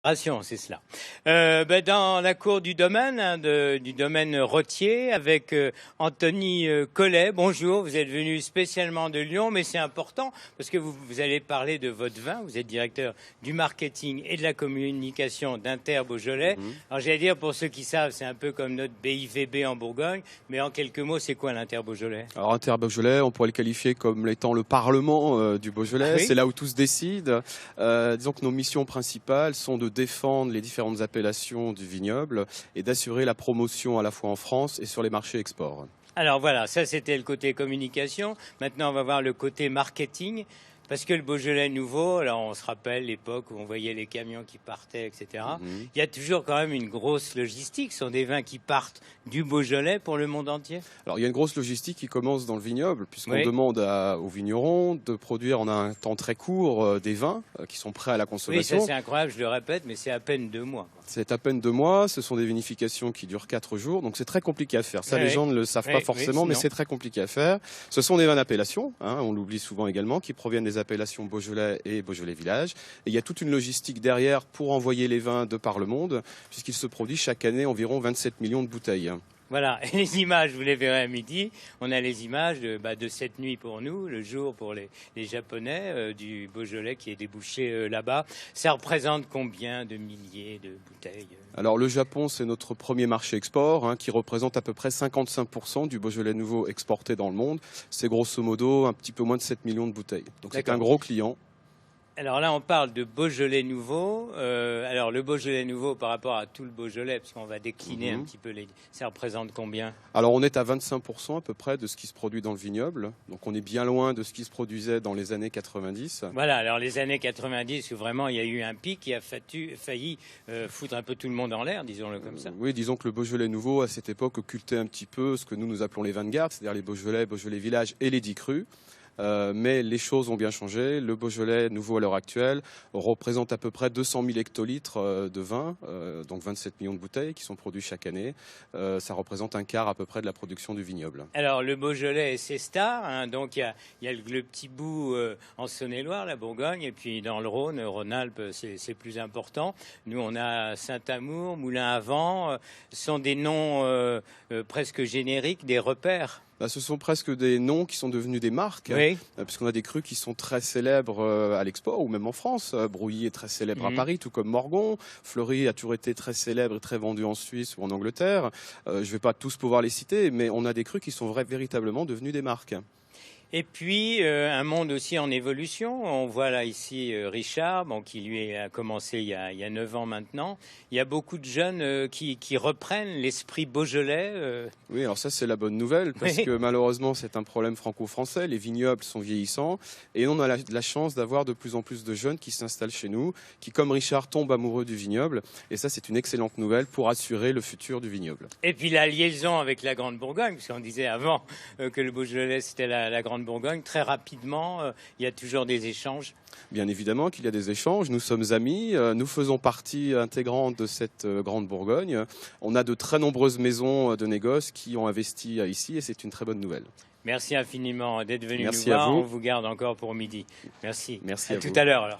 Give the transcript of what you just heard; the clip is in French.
C'est cela. Dans la cour du domaine, du domaine Rottier, avec Anthony Collet. Bonjour, vous êtes venu spécialement de Lyon, mais c'est important parce que vous allez parler de votre vin. Vous êtes directeur du marketing et de la communication d'Inter Beaujolais. Alors j'allais dire, pour ceux qui savent, c'est un peu comme notre BIVB en Bourgogne, mais en quelques mots, c'est quoi l'Inter Beaujolais? Alors Inter Beaujolais, on pourrait le qualifier comme étant le Parlement du Beaujolais. Oui. C'est là où tout se décide. Disons que nos missions principales sont de défendre les différentes appellations du vignoble et d'assurer la promotion à la fois en France et sur les marchés export. Alors voilà, ça c'était le côté communication. Maintenant, on va voir le côté marketing. Parce que le Beaujolais nouveau, alors on se rappelle l'époque où on voyait les camions qui partaient, etc. Il y a toujours quand même une grosse logistique. Ce sont des vins qui partent du Beaujolais pour le monde entier. Alors il y a une grosse logistique qui commence dans le vignoble, puisqu'on Oui. demande aux vignerons de produire en un temps très court des vins qui sont prêts à la Oui, consommation. ça c'est incroyable, je le répète, mais c'est à peine 2 mois. C'est à peine 2 mois, ce sont des vinifications qui durent 4 jours, donc c'est très compliqué à faire. Ça, Oui, les oui. gens ne le savent Oui, pas oui, forcément, mais sinon. c'est très compliqué à faire. Ce sont des vins d'appellation, on l'oublie souvent également, qui proviennent des appellations Beaujolais et Beaujolais Village. Et il y a toute une logistique derrière pour envoyer les vins de par le monde, puisqu'il se produit chaque année environ 27 millions de bouteilles. Voilà, et les images, vous les verrez à midi. On a les images de cette nuit pour nous, le jour pour les Japonais, du Beaujolais qui est débouché là-bas. Ça représente combien de milliers de bouteilles? Alors le Japon, c'est notre premier marché export, qui représente à peu près 55% du Beaujolais nouveau exporté dans le monde. C'est grosso modo un petit peu moins de 7 millions de bouteilles. Donc c'est un gros client. Alors là, on parle de Beaujolais nouveau. Alors le Beaujolais nouveau par rapport à tout le Beaujolais, parce qu'on va décliner un petit peu ça représente combien? Alors on est à 25% à peu près de ce qui se produit dans le vignoble. Donc on est bien loin de ce qui se produisait dans les années 90. Voilà, alors les années 90 où vraiment il y a eu un pic qui a failli foutre un peu tout le monde en l'air, disons-le comme ça. Oui, disons que le Beaujolais nouveau à cette époque occultait un petit peu ce que nous appelons les vins de garde, c'est-à-dire les Beaujolais, Beaujolais Village et les 10 crus. Mais les choses ont bien changé. Le Beaujolais nouveau à l'heure actuelle représente à peu près 200 000 hectolitres de vin, donc 27 millions de bouteilles qui sont produits chaque année. Ça représente un quart à peu près de la production du vignoble. Alors le Beaujolais et ses stars, donc il y a le petit bout en Saône-et-Loire, la Bourgogne, et puis dans le Rhône, Rhône-Alpes, c'est plus important. Nous on a Saint-Amour, Moulin-à-Vent, ce sont des noms presque génériques, des repères. Ce sont presque des noms qui sont devenus des marques, oui. Puisqu'on a des crus qui sont très célèbres à l'export ou même en France. Brouilly est très célèbre à Paris, tout comme Morgon. Fleury a toujours été très célèbre et très vendu en Suisse ou en Angleterre. Je ne vais pas tous pouvoir les citer, mais on a des crus qui sont véritablement devenus des marques. Et puis, un monde aussi en évolution. On voit là ici Richard, qui lui a commencé il y a 9 ans maintenant. Il y a beaucoup de jeunes qui reprennent l'esprit Beaujolais. Oui, alors ça c'est la bonne nouvelle, parce que malheureusement c'est un problème franco-français. Les vignobles sont vieillissants et on a la chance d'avoir de plus en plus de jeunes qui s'installent chez nous, qui comme Richard tombent amoureux du vignoble. Et ça c'est une excellente nouvelle pour assurer le futur du vignoble. Et puis la liaison avec la Grande Bourgogne, puisqu'on disait avant que le Beaujolais c'était la Grande Bourgogne, très rapidement, il y a toujours des échanges. Bien évidemment qu'il y a des échanges, nous sommes amis, nous faisons partie intégrante de cette Grande Bourgogne. On a de très nombreuses maisons de négoce qui ont investi ici et c'est une très bonne nouvelle. Merci infiniment d'être venu nous Merci à voir, vous. on vous garde encore pour midi. Merci. Merci à vous. Tout à l'heure alors.